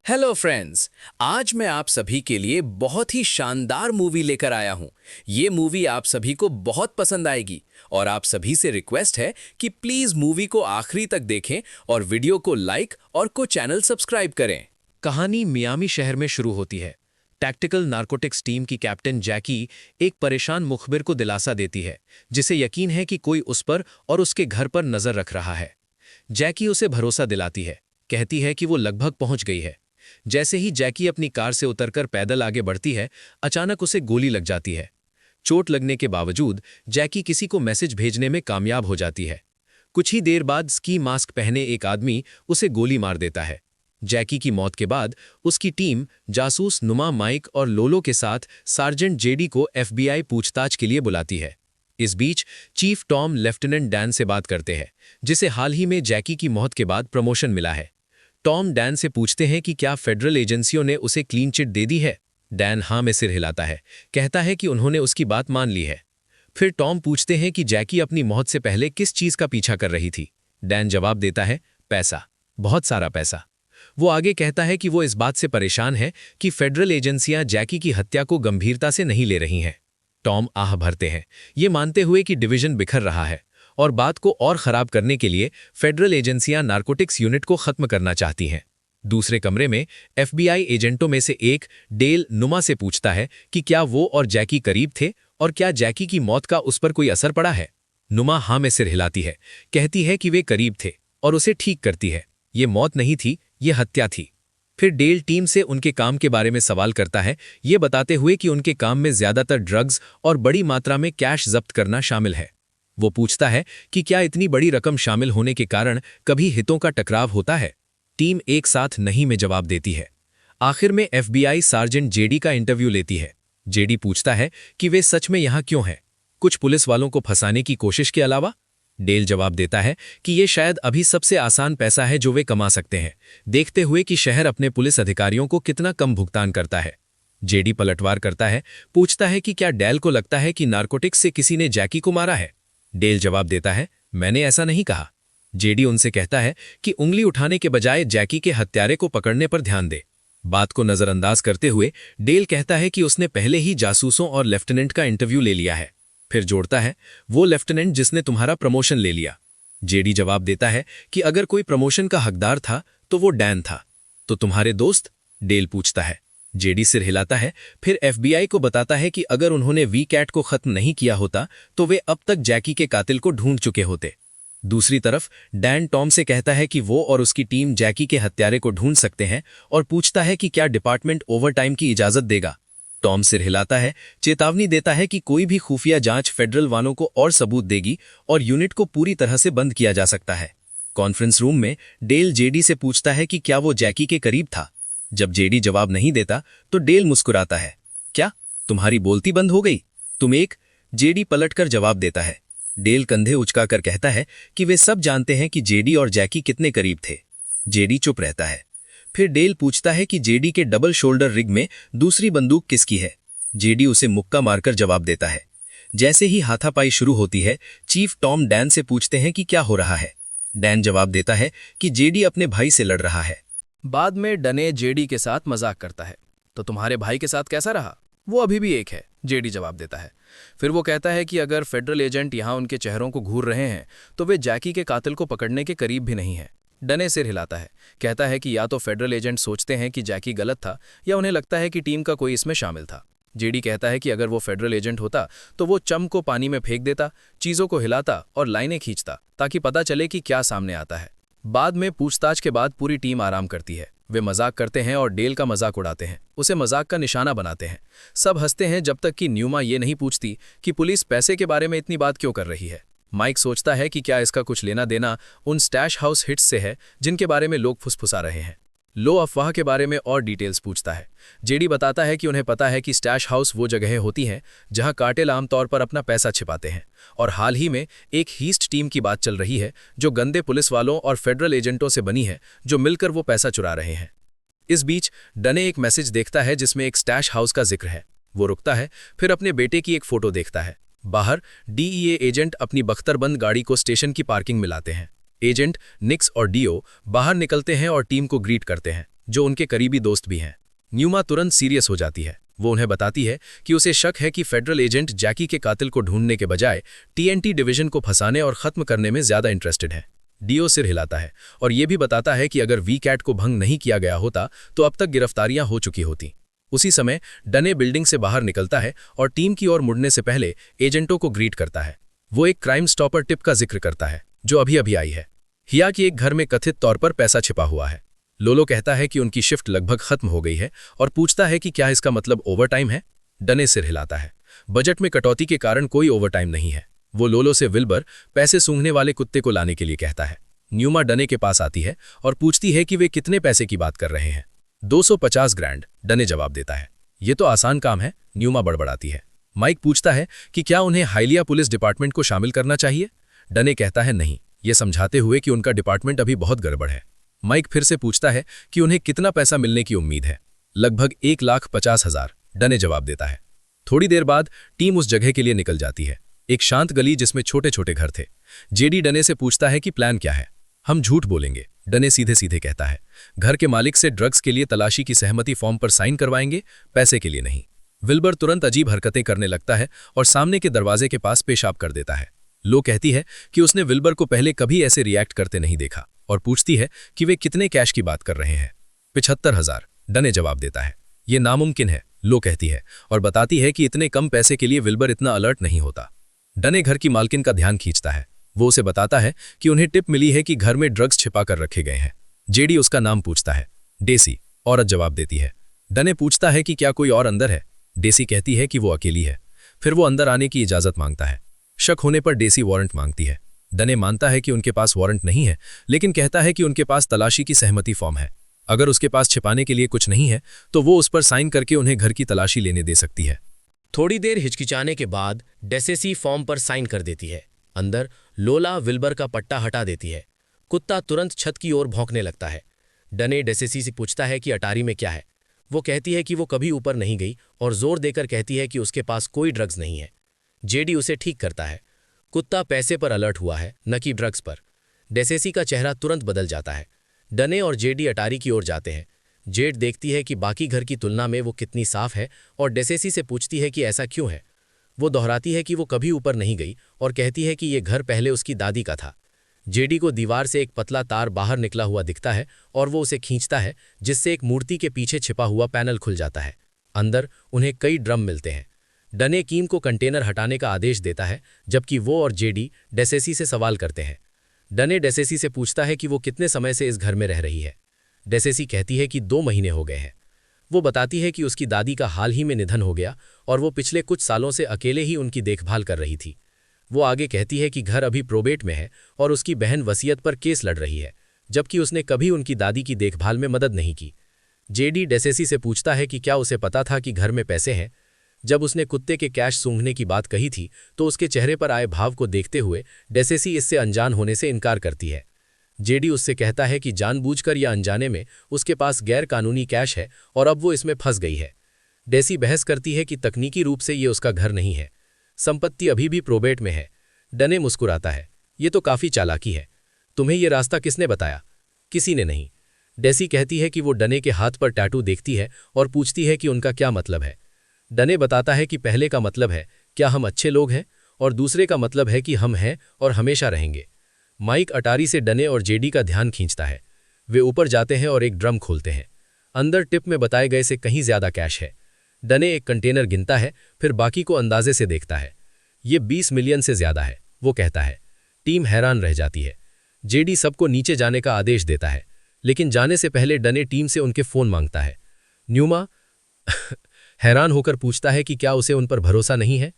Hello friends. आज मैं आप सभी के लिए बहुत ही शानदार मूवी लेकर आया हूं। ये मूवी आप सभी को बहुत पसंद आएगी और आप सभी से रिक्वेस्ट है कि प्लीज मूवी को आखिरी तक देखें और वीडियो को लाइक और चैनल सब्सक्राइब करें। कहानी मियामी शहर में शुरू होती है। टैक्टिकल नारकोटिक्स टीम की कैप्टन जैकी एक परेशान मुखबिर को दिलासा देती है, जिसे यकीन है कि कोई उस पर और उसके घर पर नजर रख रहा है। जैकी उसे भरोसा दिलाती है, कहती है कि वो लगभग पहुंच गई है। जैसे ही जैकी अपनी कार से उतरकर पैदल आगे बढ़ती है, अचानक उसे गोली लग जाती है। चोट लगने के बावजूद जैकी किसी को मैसेज भेजने में कामयाब हो जाती है। कुछ ही देर बाद स्की मास्क पहने एक आदमी उसे गोली मार देता है। जैकी की मौत के बाद उसकी टीम जासूस नुमा माइक और लोलो के साथ सार्जेंट जेडी को एफबीआई पूछताछ के लिए बुलाती है। इस बीच चीफ टॉम लेफ्टिनेंट डैन से बात करते हैं, जिसे हाल ही में जैकी की मौत के बाद प्रमोशन मिला है। टॉम डैन से पूछते हैं कि क्या फेडरल एजेंसियों ने उसे क्लीन चिट दे दी है। डैन हाँ में सिर हिलाता है, कहता है कि उन्होंने उसकी बात मान ली है। फिर टॉम पूछते हैं कि जैकी अपनी मौत से पहले किस चीज का पीछा कर रही थी। डैन जवाब देता है, पैसा, बहुत सारा पैसा। वो आगे कहता है कि वो इस बात से परेशान है कि फेडरल एजेंसियां जैकी की हत्या को गंभीरता से नहीं ले रही हैं। टॉम आह भरते हैं, ये मानते हुए कि डिवीजन बिखर रहा है और बात को और खराब करने के लिए फेडरल एजेंसियां नारकोटिक्स यूनिट को खत्म करना चाहती हैं। दूसरे कमरे में एफबीआई एजेंटों में से एक डेल नुमा से पूछता है कि क्या वो और जैकी करीब थे और क्या जैकी की मौत का उस पर कोई असर पड़ा है। नुमा हाँ में सिर हिलाती है, कहती है कि वे करीब थे और उसे ठीक करती है। ये मौत नहीं थी, ये हत्या थी। फिर डेल टीम से उनके काम के बारे में सवाल करता है, ये बताते हुए कि उनके काम में ज्यादातर ड्रग्स और बड़ी मात्रा में कैश जब्त करना शामिल है। वो पूछता है कि क्या इतनी बड़ी रकम शामिल होने के कारण कभी हितों का टकराव होता है। टीम एक साथ नहीं में जवाब देती है। आखिर में एफबीआई सार्जेंट जेडी का इंटरव्यू लेती है। जेडी पूछता है कि वे सच में यहां क्यों हैं, कुछ पुलिस वालों को फंसाने की कोशिश के अलावा। डेल जवाब देता है कि ये शायद अभी सबसे आसान पैसा है जो वे कमा सकते हैं, देखते हुए कि शहर अपने पुलिस अधिकारियों को कितना कम भुगतान करता है। जेडी पलटवार करता है, पूछता है कि क्या डेल को लगता है कि नारकोटिक्स से किसी ने जैकी को मारा है। डेल जवाब देता है, मैंने ऐसा नहीं कहा। जेडी उनसे कहता है कि उंगली उठाने के बजाय जैकी के हत्यारे को पकड़ने पर ध्यान दे। बात को नजरअंदाज करते हुए डेल कहता है कि उसने पहले ही जासूसों और लेफ्टिनेंट का इंटरव्यू ले लिया है। फिर जोड़ता है, वो लेफ्टिनेंट जिसने तुम्हारा प्रमोशन ले लिया। जेडी जवाब देता है कि अगर कोई प्रमोशन का हकदार था तो वो डैन था। तो तुम्हारे दोस्त? डेल पूछता है। जेडी सिर हिलाता है, फिर एफबीआई को बताता है कि अगर उन्होंने वी कैट को खत्म नहीं किया होता तो वे अब तक जैकी के कातिल को ढूंढ चुके होते। दूसरी तरफ डैन टॉम से कहता है कि वो और उसकी टीम जैकी के हत्यारे को ढूंढ सकते हैं और पूछता है कि क्या डिपार्टमेंट ओवरटाइम की इजाजत देगा। टॉम सिर हिलाता है, चेतावनी देता है कि कोई भी खुफिया जांच फेडरल वालों को और सबूत देगी और यूनिट को पूरी तरह से बंद किया जा सकता है। कॉन्फ्रेंस रूम में डेल जेडी से पूछता है कि क्या वो जैकी के करीब था। जब जेडी जवाब नहीं देता तो डेल मुस्कुराता है, क्या तुम्हारी बोलती बंद हो गई? तुम एक? जेडी पलटकर जवाब देता है। डेल कंधे उचकाकर कहता है कि वे सब जानते हैं कि जेडी और जैकी कितने करीब थे। जेडी चुप रहता है। फिर डेल पूछता है कि जेडी के डबल शोल्डर रिग में दूसरी बंदूक किसकी है। जेडी उसे मुक्का मारकर जवाब देता है। जैसे ही हाथापाई शुरू होती है, चीफ टॉम डैन से पूछते हैं कि क्या हो रहा है। डैन जवाब देता है कि जेडी अपने भाई से लड़ रहा है। बाद में डने जेडी के साथ मजाक करता है, तो तुम्हारे भाई के साथ कैसा रहा? वो अभी भी एक है, जेडी जवाब देता है। फिर वो कहता है कि अगर फेडरल एजेंट यहाँ उनके चेहरों को घूर रहे हैं तो वे जैकी के कातिल को पकड़ने के करीब भी नहीं है। डने सिर हिलाता है, कहता है कि या तो फेडरल एजेंट सोचते हैं कि जैकी गलत था या उन्हें लगता है कि टीम का कोई इसमें शामिल था। जेडी कहता है कि अगर वो फेडरल एजेंट होता तो वो चम को पानी में फेंक देता, चीजों को हिलाता और लाइनें खींचता ताकि पता चले कि क्या सामने आता है। बाद में पूछताछ के बाद पूरी टीम आराम करती है। वे मजाक करते हैं और डेल का मजाक उड़ाते हैं, उसे मजाक का निशाना बनाते हैं। सब हंसते हैं जब तक कि न्यूमा ये नहीं पूछती कि पुलिस पैसे के बारे में इतनी बात क्यों कर रही है। माइक सोचता है कि क्या इसका कुछ लेना देना उन स्टैश हाउस हिट्स से है जिनके बारे में लोग फुसफुसा रहे हैं। लो अफवाह के बारे में और डिटेल्स पूछता है। जेडी बताता है कि उन्हें पता है कि स्टैश हाउस वो जगहें होती हैं जहां कार्टेल आमतौर पर अपना पैसा छिपाते हैं और हाल ही में एक हीस्ट टीम की बात चल रही है जो गंदे पुलिस वालों और फेडरल एजेंटों से बनी है जो मिलकर वो पैसा चुरा रहे हैं। इस बीच डने एक मैसेज देखता है जिसमें एक स्टैश हाउस का जिक्र है। वो रुकता है, फिर अपने बेटे की एक फोटो देखता है। बाहर डीईए एजेंट अपनी बख्तरबंद गाड़ी को स्टेशन की पार्किंग में लाते हैं। एजेंट निक्स और डीओ बाहर निकलते हैं और टीम को ग्रीट करते हैं। जो उनके करीबी दोस्त भी हैं। न्यूमा तुरंत सीरियस हो जाती है। वो उन्हें बताती है कि उसे शक है कि फेडरल एजेंट जैकी के कातिल को ढूंढने के बजाय टीएनटी डिवीजन को फंसाने और खत्म करने में ज्यादा इंटरेस्टेड है। डीओ सिर हिलाता है और ये भी बताता है कि अगर वी कैट को भंग नहीं किया गया होता तो अब तक गिरफ्तारियां हो चुकी होती। उसी समय डने बिल्डिंग से बाहर निकलता है और टीम की ओर मुड़ने से पहले एजेंटों को ग्रीट करता है। वो एक क्राइम स्टॉपर टिप का जिक्र करता है जो अभी अभी आई है। हिया की एक घर में कथित तौर पर पैसा छिपा हुआ है। लोलो कहता है कि उनकी शिफ्ट लगभग खत्म हो गई है और पूछता है कि क्या इसका मतलब ओवरटाइम है। डने सिर हिलाता है। बजट में कटौती के कारण कोई ओवरटाइम नहीं है। वो लोलो से विल्बर पैसे सूंघने वाले कुत्ते को लाने के लिए कहता है। न्यूमा डने के पास आती है और पूछती है कि वे कितने पैसे की बात कर रहे हैं। 250 ग्रैंड, डने जवाब देता है। ये तो आसान काम है, न्यूमा बड़बड़ाती है। माइक पूछता है कि क्या उन्हें हाइलिया पुलिस डिपार्टमेंट को शामिल करना चाहिए। डने कहता है नहीं, ये समझाते हुए कि उनका डिपार्टमेंट अभी बहुत गड़बड़ है। माइक फिर से पूछता है कि उन्हें कितना पैसा मिलने की उम्मीद है। लगभग 1,50,000, डने जवाब देता है। थोड़ी देर बाद टीम उस जगह के लिए निकल जाती है, एक शांत गली जिसमें छोटे छोटे घर थे। जेडी डने से पूछता है कि प्लान क्या है। हम झूठ बोलेंगे, डने सीधे सीधे कहता है। घर के मालिक से ड्रग्स के लिए तलाशी की सहमति फॉर्म पर साइन करवाएंगे, पैसे के लिए नहीं। विल्बर तुरंत अजीब हरकतें करने लगता है और सामने के दरवाजे के पास पेशाब कर देता है। लो कहती है कि उसने विल्बर को पहले कभी ऐसे रिएक्ट करते नहीं देखा और पूछती है कि वे कितने कैश की बात कर रहे हैं। 75,000, डने जवाब देता है। ये नामुमकिन है, लो कहती है और बताती है कि इतने कम पैसे के लिए विल्बर इतना अलर्ट नहीं होता। डने घर की मालकिन का ध्यान खींचता है। वो उसे बताता है कि उन्हें टिप मिली है कि घर में ड्रग्स छिपा कर रखे गए हैं। जेडी उसका नाम पूछता है। डेसी, औरत जवाब देती है। डने पूछता है कि क्या कोई और अंदर है। डेसी कहती है कि वो अकेली है। फिर वो अंदर आने की इजाजत मांगता है। शक होने पर डेसी वारंट मांगती है। डने मानता है कि उनके पास वारंट नहीं है, लेकिन कहता है कि उनके पास तलाशी की सहमति फॉर्म है। अगर उसके पास छिपाने के लिए कुछ नहीं है तो वो उस पर साइन करके उन्हें घर की तलाशी लेने दे सकती है। थोड़ी देर हिचकिचाने के बाद डेसेसी फॉर्म पर साइन कर देती है। अंदर लोला विल्बर का पट्टा हटा देती है। कुत्ता तुरंत छत की ओर भौंकने लगता है। डने डेसेसी से पूछता है कि अटारी में क्या है। वो कहती है कि वो कभी ऊपर नहीं गई और जोर देकर कहती है कि उसके पास कोई ड्रग्स नहीं है। जेडी उसे ठीक करता है। कुत्ता पैसे पर अलर्ट हुआ है, न कि ड्रग्स पर। डेसेसी का चेहरा तुरंत बदल जाता है। डने और जेडी अटारी की ओर जाते हैं। जेड देखती है कि बाकी घर की तुलना में वो कितनी साफ है और डेसेसी से पूछती है कि ऐसा क्यों है। वो दोहराती है कि वो कभी ऊपर नहीं गई और कहती है कि ये घर पहले उसकी दादी का था। जेडी को दीवार से एक पतला तार बाहर निकला हुआ दिखता है और वो उसे खींचता है, जिससे एक मूर्ति के पीछे छिपा हुआ पैनल खुल जाता है। अंदर उन्हें कई ड्रम मिलते हैं। डने कीम को कंटेनर हटाने का आदेश देता है, जबकि वो और जेडी डेसेसी से सवाल करते हैं। डने डेसेसी से पूछता है कि वो कितने समय से इस घर में रह रही है। डेसेसी कहती है कि 2 महीने हो गए हैं। वो बताती है कि उसकी दादी का हाल ही में निधन हो गया और वो पिछले कुछ सालों से अकेले ही उनकी देखभाल कर रही थी। वो आगे कहती है कि घर अभी प्रोबेट में है और उसकी बहन वसीयत पर केस लड़ रही है, जबकि उसने कभी उनकी दादी की देखभाल में मदद नहीं की। जेडी डेसेसी से पूछता है कि क्या उसे पता था कि घर में पैसे हैं। जब उसने कुत्ते के कैश सूंघने की बात कही थी तो उसके चेहरे पर आए भाव को देखते हुए डेसेसी इससे अनजान होने से इनकार करती है। जेडी उससे कहता है कि जानबूझकर या अनजाने में उसके पास गैर कानूनी कैश है और अब वो इसमें फंस गई है। डेसी बहस करती है कि तकनीकी रूप से ये उसका घर नहीं है, संपत्ति अभी भी प्रोबेट में है। डने मुस्कुराता है। ये तो काफी चालाकी है। तुम्हें ये रास्ता किसने बताया? किसी ने नहीं। डेसी कहती है कि वो डने के हाथ पर टैटू देखती है और पूछती है कि उनका क्या मतलब है। डने बताता है कि पहले का मतलब है क्या हम अच्छे लोग हैं और दूसरे का मतलब है कि हम हैं और हमेशा रहेंगे। माइक अटारी से डने और जेडी का ध्यान खींचता है। वे ऊपर जाते हैं और एक ड्रम खोलते हैं। अंदर टिप में बताए गए से कहीं ज्यादा कैश है। डने एक कंटेनर गिनता है, फिर बाकी को अंदाजे से देखता है। ये 20 मिलियन से ज्यादा है, वो कहता है। टीम हैरान रह जाती है। जेडी सबको नीचे जाने का आदेश देता है, लेकिन जाने से पहले डने टीम से उनके फोन मांगता है। न्यूमा हैरान होकर पूछता है कि क्या उसे उन पर भरोसा नहीं है।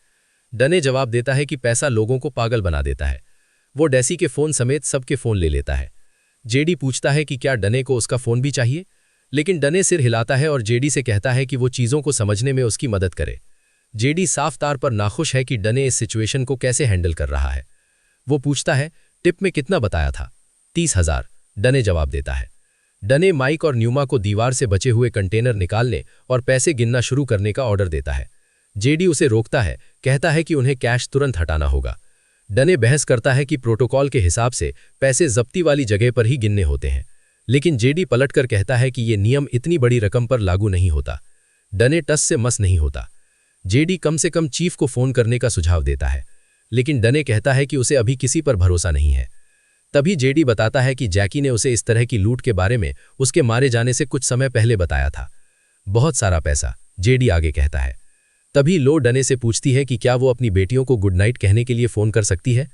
डने जवाब देता है कि पैसा लोगों को पागल बना देता है। वो डेसी के फोन समेत सबके फोन ले लेता है। जेडी पूछता है कि क्या डने को उसका फोन भी चाहिए, लेकिन डने सिर हिलाता है और जेडी से कहता है कि वो चीजों को समझने में उसकी मदद करे। जेडी साफ तौर पर नाखुश है कि डने इस सिचुएशन को कैसे हैंडल कर रहा है। वो पूछता है, टिप में कितना बताया था? 30,000, डने जवाब देता है। डने माइक और न्यूमा को दीवार से बचे हुए कंटेनर निकालने और पैसे गिनना शुरू करने का ऑर्डर देता है। जेडी उसे रोकता है, कहता है कि उन्हें कैश तुरंत हटाना होगा। डने बहस करता है कि प्रोटोकॉल के हिसाब से पैसे जब्ती वाली जगह पर ही गिनने होते हैं। लेकिन जेडी पलटकर कहता है कि ये नियम इतनी बड़ी रकम पर लागू नहीं होता। डने टस से मस नहीं होता। जेडी कम से कम चीफ को फोन करने का सुझाव देता है, लेकिन डने कहता है कि उसे अभी किसी पर भरोसा नहीं है। तभी जेडी बताता है कि जैकी ने उसे इस तरह की लूट के बारे में उसके मारे जाने से कुछ समय पहले बताया था। बहुत सारा पैसा, जेडी आगे कहता है। तभी लो डने से पूछती है कि क्या वो अपनी बेटियों को गुड नाइट कहने के लिए फोन कर सकती है।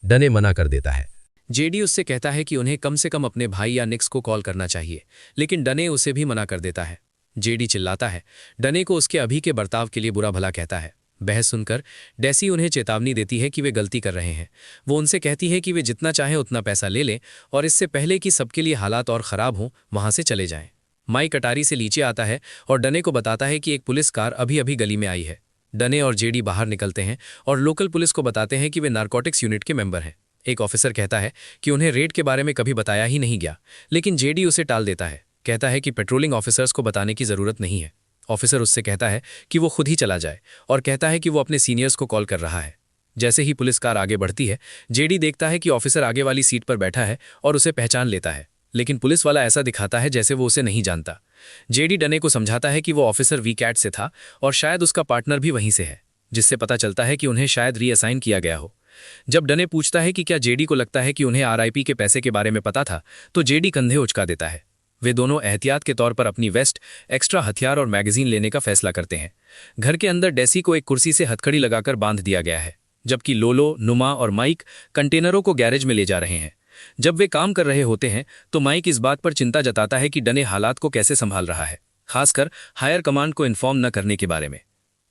डने मना कर देता है। जेडी उससे कहता है कि उन्हें कम से कम अपने भाई या निक्स को कॉल करना चाहिए, लेकिन डने उसे भी मना कर देता है। जेडी चिल्लाता है, डने को उसके अभी के बर्ताव के लिए बुरा भला कहता है। बहस सुनकर डेसी उन्हें चेतावनी देती है कि वे गलती कर रहे हैं। वो उनसे कहती है कि वे जितना चाहें उतना पैसा ले लें और इससे पहले कि सबके लिए हालात और ख़राब हों वहाँ से चले जाएं। माइक अटारी से नीचे आता है और डने को बताता है कि एक पुलिस कार अभी अभी गली में आई है। डने और जेडी बाहर निकलते हैं और लोकल पुलिस को बताते हैं कि वे नारकोटिक्स यूनिट के मेंबर हैं। एक ऑफिसर कहता है कि उन्हें रेड के बारे में कभी बताया ही नहीं गया, लेकिन जेडी उसे टाल देता है। कहता है कि पेट्रोलिंग ऑफिसर्स को बताने की ज़रूरत नहीं है। ऑफिसर उससे कहता है कि वो खुद ही चला जाए और कहता है कि वो अपने सीनियर्स को कॉल कर रहा है। जैसे ही पुलिस कार आगे बढ़ती है, जेडी देखता है कि ऑफिसर आगे वाली सीट पर बैठा है और उसे पहचान लेता है, लेकिन पुलिस वाला ऐसा दिखाता है जैसे वो उसे नहीं जानता। जेडी डने को समझाता है कि वो ऑफिसर वीकैट से था और शायद उसका पार्टनर भी वहीं से है, जिससे पता चलता है कि उन्हें शायद रीअसाइन किया गया हो। जब डने पूछता है कि क्या जेडी को लगता है कि उन्हें आरआईपी के पैसे के बारे में पता था, तो जेडी कंधे उचका देता है। वे दोनों एहतियात के तौर पर अपनी वेस्ट, एक्स्ट्रा हथियार और मैगजीन लेने का फैसला करते हैं। घर के अंदर डेसी को एक कुर्सी से हथकड़ी लगाकर बांध दिया गया है, जबकि लोलो, नुमा और माइक कंटेनरों को गैरेज में ले जा रहे हैं। जब वे काम कर रहे होते हैं तो माइक इस बात पर चिंता जताता है कि डने हालात को कैसे संभाल रहा है, खासकर हायर कमांड को इन्फॉर्म न करने के बारे में।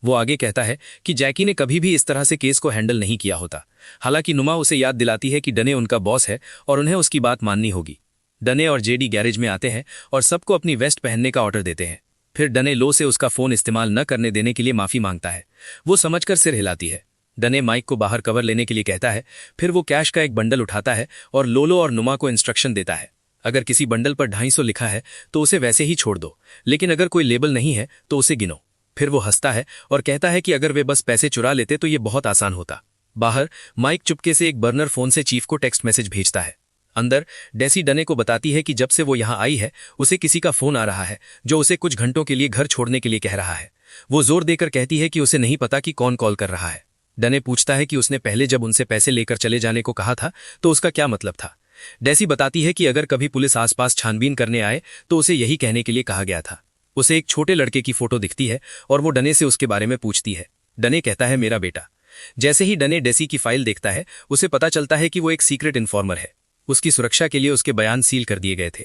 वो आगे कहता है कि जैकी ने कभी भी इस तरह से केस को हैंडल नहीं किया होता। हालांकि नुमा उसे याद दिलाती है कि डने उनका बॉस है और उन्हें उसकी बात माननी होगी। डने और जेडी गैरेज में आते हैं और सबको अपनी वेस्ट पहनने का ऑर्डर देते हैं। फिर डने लो से उसका फोन इस्तेमाल न करने देने के लिए माफी मांगता है। वो समझकर सिर हिलाती है। डने माइक को बाहर कवर लेने के लिए कहता है। फिर वो कैश का एक बंडल उठाता है और लोलो और नुमा को इंस्ट्रक्शन देता है, अगर किसी बंडल पर 250 लिखा है तो उसे वैसे ही छोड़ दो, लेकिन अगर कोई लेबल नहीं है तो उसे गिनो। फिर वो हंसता है और कहता है कि अगर वे बस पैसे चुरा लेते तो ये बहुत आसान होता। बाहर माइक चुपके से एक बर्नर फोन से चीफ को टेक्स्ट मैसेज भेजता है। अंदर डेसी डने को बताती है कि जब से वो यहाँ आई है उसे किसी का फोन आ रहा है जो उसे कुछ घंटों के लिए घर छोड़ने के लिए कह रहा है। वो जोर देकर कहती है कि उसे नहीं पता कि कौन कॉल कर रहा है। डने पूछता है कि उसने पहले जब उनसे पैसे लेकर चले जाने को कहा था तो उसका क्या मतलब था। डेसी बताती है कि अगर कभी पुलिस आसपास छानबीन करने आए तो उसे यही कहने के लिए कहा गया था। उसे एक छोटे लड़के की फोटो दिखती है और वो डने से उसके बारे में पूछती है। डने कहता है, मेरा बेटा। जैसे ही डने डेसी की फाइल देखता है उसे पता चलता है कि वो एक सीक्रेट इन्फॉर्मर है। उसकी सुरक्षा के लिए उसके बयान सील कर दिए गए थे।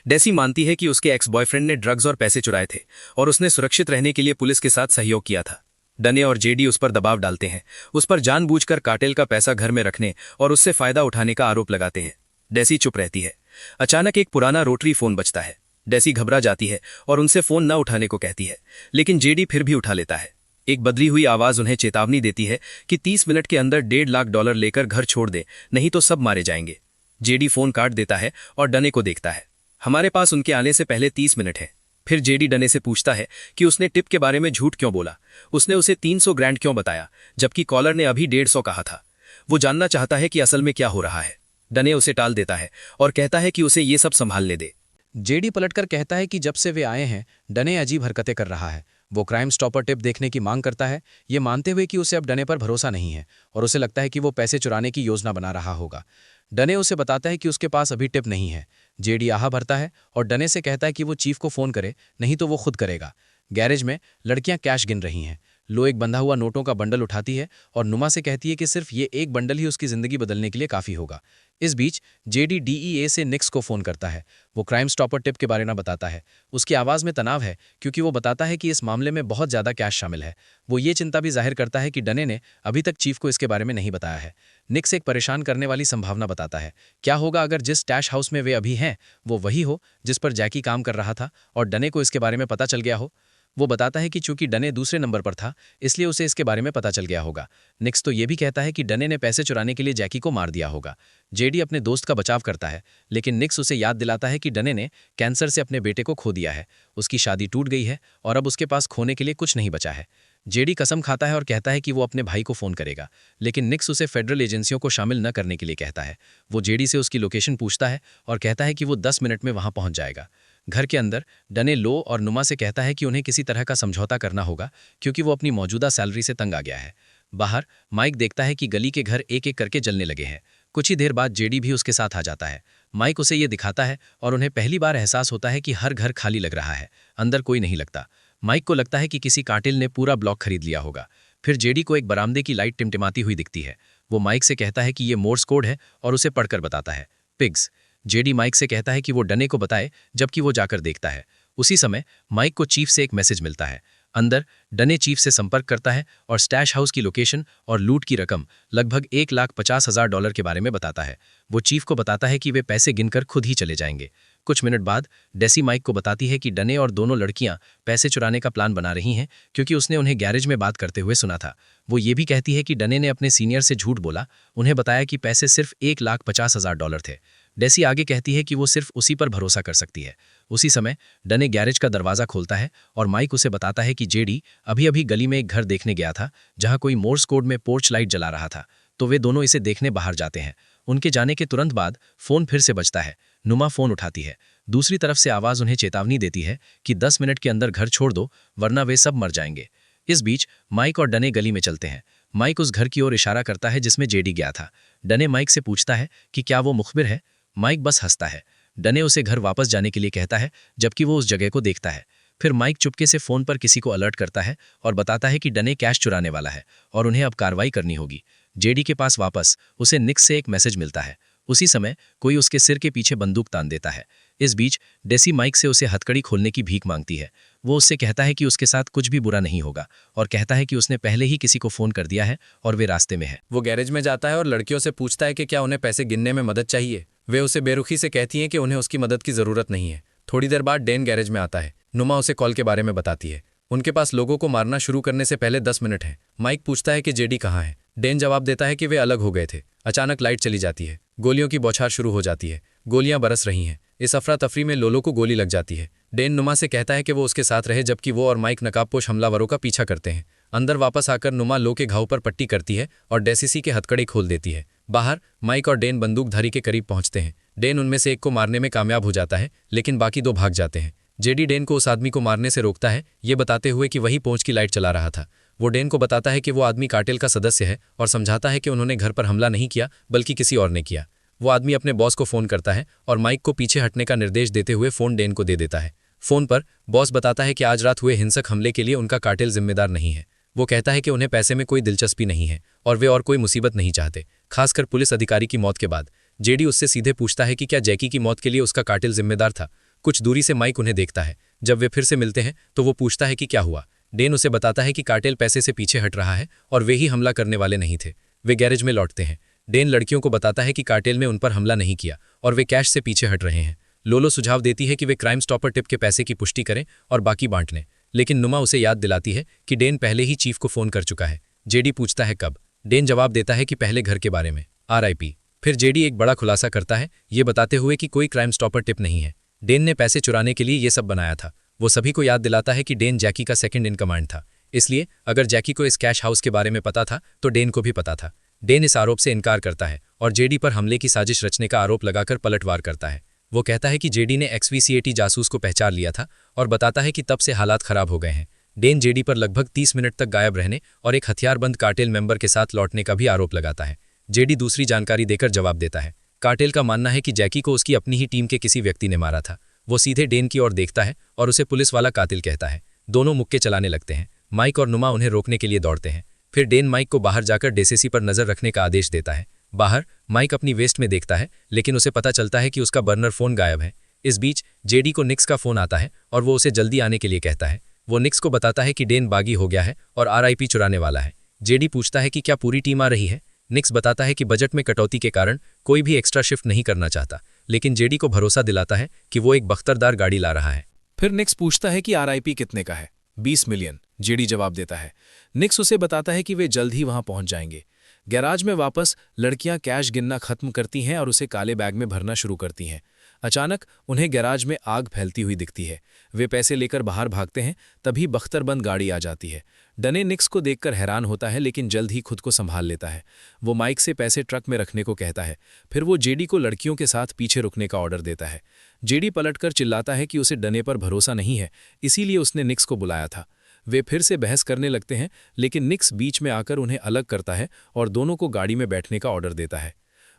डेसी मानती है कि उसके एक्स बॉयफ्रेंड ने ड्रग्स और पैसे चुराए थे और उसने सुरक्षित रहने के लिए पुलिस के साथ सहयोग किया था। डने और जेडी उस पर दबाव डालते हैं, उस पर जानबूझकर कार्टेल का पैसा घर में रखने और उससे फायदा उठाने का आरोप लगाते हैं। डेसी चुप रहती है। अचानक एक पुराना रोटरी फोन बजता है। डेसी घबरा जाती है और उनसे फोन न उठाने को कहती है, लेकिन जेडी फिर भी उठा लेता है। एक बदली हुई आवाज उन्हें चेतावनी देती है कि 30 मिनट के अंदर $1.5 लाख लेकर घर छोड़ दे, नहीं तो सब मारे जाएंगे। जेडी फोन काट देता है और डने को देखता है। हमारे पास उनके आने से पहले 30 मिनट है। फिर जेडी डने से पूछता है कि उसने टिप के बारे में झूठ क्यों बोला, उसने उसे 300 ग्रैंड क्यों बताया जबकि कॉलर ने अभी 150 कहा था। वो जानना चाहता है कि असल में क्या हो रहा है। डने उसे टाल देता है और कहता है कि उसे ये सब संभालने दे। जेडी पलटकर कहता है कि जब से वे आए हैं डने अजीब हरकतें कर रहा है। वो क्राइम स्टॉपर टिप देखने की मांग करता है, ये मानते हुए कि उसे अब डने पर भरोसा नहीं है और उसे लगता है कि वो पैसे चुराने की योजना बना रहा होगा। डने उसे बताता है कि उसके पास अभी टिप नहीं है। जेडी आहा भरता है और डने से कहता है कि वो चीफ को फोन करे, नहीं तो वो खुद करेगा। गैरेज में लड़कियां कैश गिन रही हैं। लो एक बंधा हुआ नोटों का बंडल उठाती है और नुमा से कहती है कि सिर्फ ये एक बंडल ही उसकी जिंदगी बदलने के लिए काफी होगा। इस बीच जेडी डीईए से निक्स को फोन करता है। वो क्राइम स्टॉपर टिप के बारे में बताता है। उसकी आवाज में तनाव है क्योंकि वो बताता है कि इस मामले में बहुत ज्यादा कैश शामिल है। वो ये चिंता भी जाहिर करता है कि डने ने अभी तक चीफ को इसके बारे में नहीं बताया है। निक्स एक परेशान करने वाली संभावना बताता है। क्या होगा अगर जिस टैश हाउस में वे अभी हैं वो वही हो जिस पर जैकी काम कर रहा था और डने को इसके बारे में पता चल गया हो। वो बताता है कि चूंकि डने दूसरे नंबर पर था इसलिए उसे इसके बारे में पता चल गया होगा। निक्स तो ये भी कहता है कि डने ने पैसे चुराने के लिए जैकी को मार दिया होगा। जेडी अपने दोस्त का बचाव करता है, लेकिन निक्स उसे याद दिलाता है कि डने ने कैंसर से अपने बेटे को खो दिया है। उसकी शादी टूट गई है और अब उसके पास खोने के लिए कुछ नहीं बचा है। जेडी कसम खाता है और कहता है कि वो अपने भाई को फ़ोन करेगा, लेकिन निक्स उसे फेडरल एजेंसियों को शामिल न करने के लिए कहता है। वो जेडी से उसकी लोकेशन पूछता है और कहता है कि वो 10 मिनट में वहाँ पहुँच जाएगा। घर के अंदर डने लो और नुमा से कहता है कि उन्हें किसी तरह का समझौता करना होगा क्योंकि वो अपनी मौजूदा सैलरी से तंग आ गया है। बाहर माइक देखता है कि गली के घर एक एक करके जलने लगे हैं। कुछ ही देर बाद जेडी भी उसके साथ आ जाता है। माइक उसे ये दिखाता है और उन्हें पहली बार एहसास होता है कि हर घर खाली लग रहा है, अंदर कोई नहीं लगता। माइक को लगता है कि किसी कातिल ने पूरा ब्लॉक खरीद लिया होगा। फिर जेडी को एक बरामदे की लाइट टिमटिमाती हुई दिखती है। वो माइक से कहता है कि ये मोर्स कोड है और उसे पढ़कर बताता है, पिग्स। जेडी माइक से कहता है कि वो डने को बताए, जबकि वो जाकर देखता है। उसी समय माइक को चीफ से एक मैसेज मिलता है। अंदर डने चीफ से संपर्क करता है और स्टैश हाउस की लोकेशन और लूट की रकम लगभग $1,50,000 के बारे में बताता है। वो चीफ को बताता है कि वे पैसे गिनकर खुद ही चले जाएंगे। कुछ मिनट बाद डेसी माइक को बताती है कि डने और दोनों लड़कियां पैसे चुराने का प्लान बना रही हैं क्योंकि उसने उन्हें गैरेज में बात करते हुए सुना था। वो ये भी कहती है कि डने ने अपने सीनियर से झूठ बोला, उन्हें बताया कि पैसे सिर्फ $1,50,000 थे। डेसी आगे कहती है कि वो सिर्फ उसी पर भरोसा कर सकती है। उसी समय डने गैरेज का दरवाज़ा खोलता है और माइक उसे बताता है कि जेडी अभी अभी गली में एक घर देखने गया था जहां कोई मोर्स कोड में पोर्च लाइट जला रहा था, तो वे दोनों इसे देखने बाहर जाते हैं। उनके जाने के तुरंत बाद फ़ोन फिर से बजता है। नुमा फ़ोन उठाती है। दूसरी तरफ से आवाज़ उन्हें चेतावनी देती है कि 10 मिनट के अंदर घर छोड़ दो वरना वे सब मर जाएंगे। इस बीच माइक और डने गली में चलते हैं। माइक उस घर की ओर इशारा करता है जिसमें जेडी गया था। डने माइक से पूछता है कि क्या वो मुखबिर है। माइक बस हंसता है। डने उसे घर वापस जाने के लिए कहता है जबकि वो उस जगह को देखता है। फिर माइक चुपके से फ़ोन पर किसी को अलर्ट करता है और बताता है कि डने कैश चुराने वाला है और उन्हें अब कार्रवाई करनी होगी। जेडी के पास वापस उसे निक्स से एक मैसेज मिलता है। उसी समय कोई उसके सिर के पीछे बंदूक तान देता है। इस बीच डेसी माइक से उसे हथकड़ी खोलने की भीख मांगती है। वो उससे कहता है कि उसके साथ कुछ भी बुरा नहीं होगा और कहता है कि उसने पहले ही किसी को फ़ोन कर दिया है और वे रास्ते में है। वो गैरेज में जाता है और लड़कियों से पूछता है कि क्या उन्हें पैसे गिनने में मदद चाहिए। वे उसे बेरुखी से कहती हैं कि उन्हें उसकी मदद की ज़रूरत नहीं है। थोड़ी देर बाद डेन गैरेज में आता है। नुमा उसे कॉल के बारे में बताती है। उनके पास लोगों को मारना शुरू करने से पहले 10 मिनट हैं। माइक पूछता है कि जेडी कहाँ है। डेन जवाब देता है कि वे अलग हो गए थे। अचानक लाइट चली जाती है। गोलियों की बौछार शुरू हो जाती है। गोलियां बरस रही हैं। इस अफरा तफरी में लोलो को गोली लग जाती है। डेन नुमा से कहता है कि वो उसके साथ रहे जबकि वो और माइक नकाबपोश हमलावरों का पीछा करते हैं। अंदर वापस आकर नुमा लो के घाव पर पट्टी करती है और डेसीसी के हथकड़े खोल देती है। बाहर माइक और डेन बंदूकधारी के करीब पहुंचते हैं। डेन उनमें से एक को मारने में कामयाब हो जाता है, लेकिन बाकी 2 भाग जाते हैं। जेडी डेन को उस आदमी को मारने से रोकता है, ये बताते हुए कि वही पोंछ की लाइट चला रहा था। वो डेन को बताता है कि वो आदमी कार्टेल का सदस्य है और समझाता है कि उन्होंने घर पर हमला नहीं किया बल्कि किसी और ने किया। वो आदमी अपने बॉस को फ़ोन करता है और माइक को पीछे हटने का निर्देश देते हुए फ़ोन डेन को दे देता है। फ़ोन पर बॉस बताता है कि आज रात हुए हिंसक हमले के लिए उनका कार्टेल जिम्मेदार नहीं है। वो कहता है कि उन्हें पैसे में कोई दिलचस्पी नहीं है और वे और कोई मुसीबत नहीं चाहते, खासकर पुलिस अधिकारी की मौत के बाद। जेडी उससे सीधे पूछता है कि क्या जैकी की मौत के लिए उसका कार्टेल जिम्मेदार था। कुछ दूरी से माइक उन्हें देखता है। जब वे फिर से मिलते हैं तो वो पूछता है कि क्या हुआ। डेन उसे बताता है कि कार्टेल पैसे से पीछे हट रहा है और वे ही हमला करने वाले नहीं थे। वे गैरेज में लौटते हैं। डेन लड़कियों को बताता है कि कार्टेल ने उन पर हमला नहीं किया और वे कैश से पीछे हट रहे हैं। लोलो सुझाव देती है कि वे क्राइम स्टॉपर टिप के पैसे की पुष्टि करें और बाकी बांट लें, लेकिन नुमा उसे याद दिलाती है कि डेन पहले ही चीफ को फ़ोन कर चुका है। जेडी पूछता है कब। डेन जवाब देता है कि पहले घर के बारे में, RIP। फिर जेडी एक बड़ा खुलासा करता है, ये बताते हुए कि कोई क्राइम स्टॉपर टिप नहीं है। डेन ने पैसे चुराने के लिए ये सब बनाया था। वो सभी को याद दिलाता है कि डेन जैकी का सेकंड इन कमांड था, इसलिए अगर जैकी को इस कैश हाउस के बारे में पता था तो डेन को भी पता था। डेन इस आरोप से इनकार करता है और जेडी पर हमले की साजिश रचने का आरोप लगाकर पलटवार करता है। वो कहता है कि जेडी ने XVCAT जासूस को पहचान लिया था और बताता है कि तब से हालात खराब हो गए हैं। डेन जेडी पर लगभग 30 मिनट तक गायब रहने और एक हथियारबंद कार्टेल मेंबर के साथ लौटने का भी आरोप लगाता है। जेडी दूसरी जानकारी देकर जवाब देता है। कार्टेल का मानना है कि जैकी को उसकी अपनी ही टीम के किसी व्यक्ति ने मारा था। वो सीधे डेन की ओर देखता है और उसे पुलिस वाला कातिल कहता है। दोनों मुक्के चलाने लगते हैं। माइक और नुमा उन्हें रोकने के लिए दौड़ते हैं। फिर डेन माइक को बाहर जाकर डेसेसी पर नजर रखने का आदेश देता है। बाहर माइक अपनी वेस्ट में देखता है, लेकिन उसे पता चलता है कि उसका बर्नर फ़ोन गायब है। इस बीच जेडी को निक्स का फ़ोन आता है और वो उसे जल्दी आने के लिए कहता है। वो निक्स को बताता है कि डेन बागी हो गया है और RIP चुराने वाला है। जेडी पूछता है कि क्या पूरी टीम आ रही है। निक्स बताता है कि बजट में कटौती के कारण कोई भी एक्स्ट्रा शिफ्ट नहीं करना चाहता, लेकिन जेडी को भरोसा दिलाता है कि वो एक बख्तरदार गाड़ी ला रहा है। फिर निक्स पूछता है कि RIP कितने का है। 20 मिलियन, जेडी जवाब देता है। निक्स उसे बताता है कि वे जल्द ही वहां पहुंच जाएंगे। गैराज में वापस लड़कियां कैश गिनना खत्म करती हैं और उसे काले बैग में भरना शुरू करती हैं। अचानक उन्हें गैराज में आग फैलती हुई दिखती है। वे पैसे लेकर बाहर भागते हैं, तभी बख्तरबंद गाड़ी आ जाती है। डने निक्स को देखकर हैरान होता है, लेकिन जल्द ही खुद को संभाल लेता है। वो माइक से पैसे ट्रक में रखने को कहता है। फिर वो जेडी को लड़कियों के साथ पीछे रुकने का ऑर्डर देता है। जेडी पलटकर चिल्लाता है कि उसे डने पर भरोसा नहीं है, इसीलिए उसने निक्स को बुलाया था। वे फिर से बहस करने लगते हैं, लेकिन निक्स बीच में आकर उन्हें अलग करता है और दोनों को गाड़ी में बैठने का ऑर्डर देता है।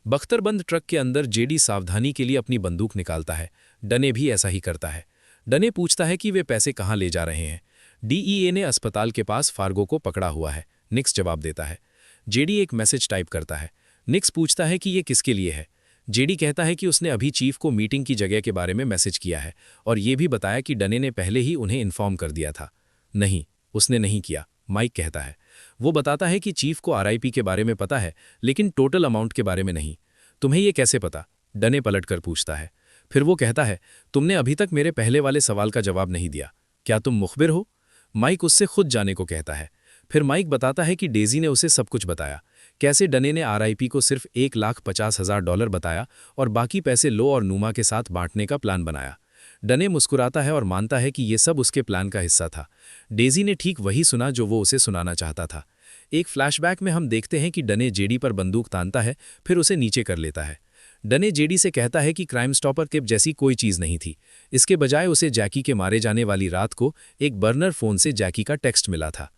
बख्तरबंद ट्रक के अंदर जेडी सावधानी के लिए अपनी बंदूक निकालता है। डने भी ऐसा ही करता है। डने पूछता है कि वे पैसे कहाँ ले जा रहे हैं। डीईए ने अस्पताल के पास फार्गो को पकड़ा हुआ है, निक्स जवाब देता है। जेडी एक मैसेज टाइप करता है। निक्स पूछता है कि ये किसके लिए है। जेडी कहता है कि उसने अभी चीफ को मीटिंग की जगह के बारे में मैसेज किया है और ये भी बताया कि डने ने पहले ही उन्हें इन्फॉर्म कर दिया था। नहीं, उसने नहीं किया, माइक कहता है। वो बताता है कि चीफ को आरआईपी के बारे में पता है, लेकिन टोटल अमाउंट के बारे में नहीं। तुम्हें ये कैसे पता? डने पलटकर पूछता है। फिर वो कहता है, तुमने अभी तक मेरे पहले वाले सवाल का जवाब नहीं दिया। क्या तुम मुखबिर हो? माइक उससे खुद जाने को कहता है। फिर माइक बताता है कि डेजी ने उसे सब कुछ बताया, कैसे डने ने आरआईपी को सिर्फ $1,50,000 बताया और बाकी पैसे लो और नूमा के साथ बांटने का प्लान बनाया। डने मुस्कुराता है और मानता है कि ये सब उसके प्लान का हिस्सा था। डेजी ने ठीक वही सुना जो वो उसे सुनाना चाहता था। एक फ्लैशबैक में हम देखते हैं कि डने जेडी पर बंदूक तानता है, फिर उसे नीचे कर लेता है। डने जेडी से कहता है कि क्राइम स्टॉपर किप जैसी कोई चीज़ नहीं थी। इसके बजाय उसे जैकी के मारे जाने वाली रात को एक बर्नर फ़ोन से जैकी का टेक्स्ट मिला था।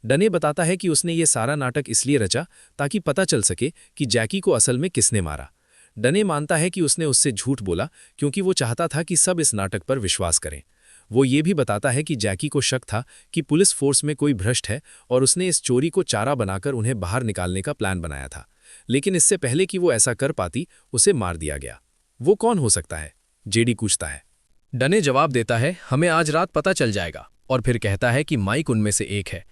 डने बताता है कि उसने ये सारा नाटक इसलिए रचा ताकि पता चल सके कि जैकी को असल में किसने मारा। डने मानता है कि उसने उससे झूठ बोला क्योंकि वो चाहता था कि सब इस नाटक पर विश्वास करें। वो ये भी बताता है कि जैकी को शक था कि पुलिस फोर्स में कोई भ्रष्ट है और उसने इस चोरी को चारा बनाकर उन्हें बाहर निकालने का प्लान बनाया था। लेकिन इससे पहले कि वो ऐसा कर पाती, उसे मार दिया गया। वो कौन हो सकता है? जेडी पूछता है। डने जवाब देता है, हमें आज रात पता चल जाएगा, और फिर कहता है कि माइक उनमें से एक है।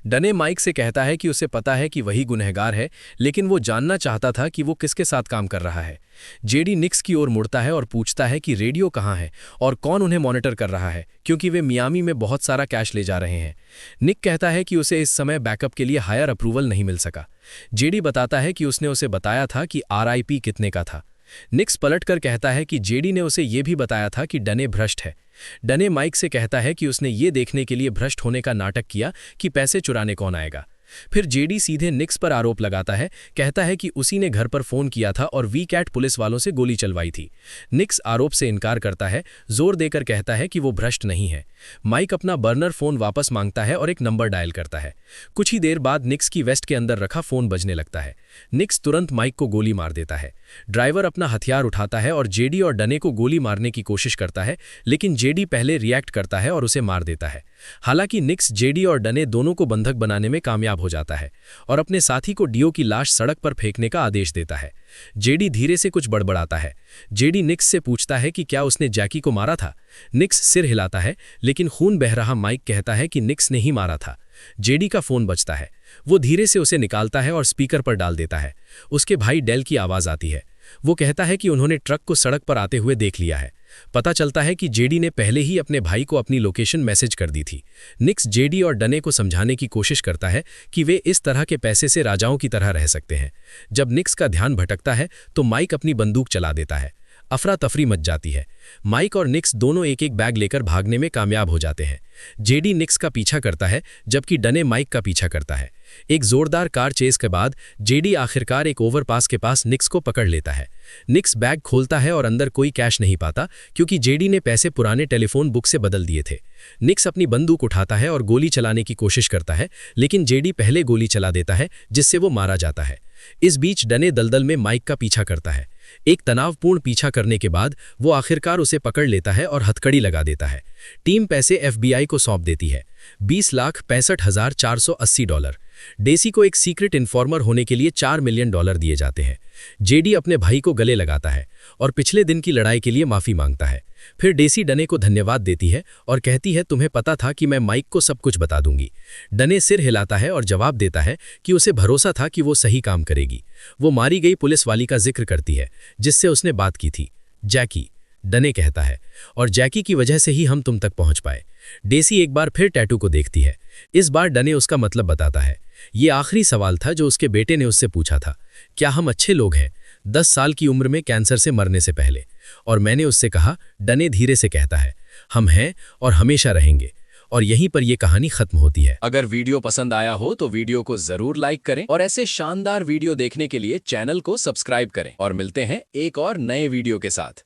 डने माइक से कहता है कि उसे पता है कि वही गुनहगार है, लेकिन वो जानना चाहता था कि वो किसके साथ काम कर रहा है। जेडी निक्स की ओर मुड़ता है और पूछता है कि रेडियो कहाँ है और कौन उन्हें मॉनिटर कर रहा है, क्योंकि वे मियामी में बहुत सारा कैश ले जा रहे हैं। निक कहता है कि उसे इस समय बैकअप के लिए हायर अप्रूवल नहीं मिल सका। जेडी बताता है कि उसने उसे बताया था कि आरआईपी कितने का था। निक्स पलटकर कहता है कि जेडी ने उसे ये भी बताया था कि डने भ्रष्ट है। डने माइक से कहता है कि उसने ये देखने के लिए भ्रष्ट होने का नाटक किया कि पैसे चुराने कौन आएगा। फिर जेडी सीधे निक्स पर आरोप लगाता है, कहता है कि उसी ने घर पर फोन किया था और वीकैट पुलिस वालों से गोली चलवाई थी। निक्स आरोप से इनकार करता है, जोर देकर कहता है कि वो भ्रष्ट नहीं है। माइक अपना बर्नर फोन वापस मांगता है और एक नंबर डायल करता है। कुछ ही देर बाद निक्स की वेस्ट के अंदर रखा फोन बजने लगता है। निक्स तुरंत माइक को गोली मार देता है। ड्राइवर अपना हथियार उठाता है और जेडी और डने को गोली मारने की कोशिश करता है, लेकिन जेडी पहले रिएक्ट करता है और उसे मार देता है। हालांकि निक्स जेडी और डने दोनों को बंधक बनाने में कामयाब हो जाता है और अपने साथी को डियो की लाश सड़क पर फेंकने का आदेश देता है। जेडी धीरे से कुछ बड़बड़ाता है। जेडी निक्स से पूछता है कि क्या उसने जैकी को मारा था। निक्स सिर हिलाता है, लेकिन खून बह रहा माइक कहता है कि निक्स ने ही मारा था। जेडी का फोन बजता है। वो धीरे से उसे निकालता है और स्पीकर पर डाल देता है। उसके भाई डेल की आवाज आती है। वो कहता है कि उन्होंने ट्रक को सड़क पर आते हुए देख लिया है। पता चलता है कि जेडी ने पहले ही अपने भाई को अपनी लोकेशन मैसेज कर दी थी। निक्स जेडी और डने को समझाने की कोशिश करता है कि वे इस तरह के पैसे से राजाओं की तरह रह सकते हैं। जब निक्स का ध्यान भटकता है तो माइक अपनी बंदूक चला देता है। अफरा तफरी मच जाती है। माइक और निक्स दोनों एक एक बैग लेकर भागने में कामयाब हो जाते हैं। जेडी निक्स का पीछा करता है, जबकि डने माइक का पीछा करता है। एक जोरदार कार चेस के बाद जेडी आखिरकार एक ओवरपास के पास निक्स को पकड़ लेता है। निक्स बैग खोलता है और अंदर कोई कैश नहीं पाता, क्योंकि जेडी ने पैसे पुराने टेलीफोन बुक से बदल दिए थे। निक्स अपनी बंदूक उठाता है और गोली चलाने की कोशिश करता है, लेकिन जेडी पहले गोली चला देता है, जिससे वो मारा जाता है। इस बीच डने दलदल में माइक का पीछा करता है। एक तनावपूर्ण पीछा करने के बाद वो आखिरकार उसे पकड़ लेता है और हथकड़ी लगा देता है। टीम पैसे एफबीआई को सौंप देती है, $20,65,480। डेसी को एक सीक्रेट इन्फॉर्मर होने के लिए $4 मिलियन दिए जाते हैं। जेडी अपने भाई को गले लगाता है और पिछले दिन की लड़ाई के लिए माफी मांगता है। फिर डेसी डने को धन्यवाद देती है और कहती है, तुम्हें पता था कि मैं माइक को सब कुछ बता दूंगी। डने सिर हिलाता है और जवाब देता है कि उसे भरोसा था कि वो सही काम करेगी। वो मारी गई पुलिस वाली का जिक्र करती है जिससे उसने बात की थी, जैकी। डने कहता है, और जैकी की वजह से ही हम तुम तक पहुंच पाए। डेसी एक बार फिर टैटू को देखती है। इस बार डने उसका मतलब बताता है। ये आखिरी सवाल था जो उसके बेटे ने उससे पूछा था, क्या हम अच्छे लोग हैं 10 साल की उम्र में कैंसर से मरने से पहले। और मैंने उससे कहा, डने धीरे से कहता है, हम हैं और हमेशा रहेंगे। और यहीं पर यह कहानी खत्म होती है। अगर वीडियो पसंद आया हो तो वीडियो को जरूर लाइक करें और ऐसे शानदार वीडियो देखने के लिए चैनल को सब्सक्राइब करें और मिलते हैं एक और नए वीडियो के साथ।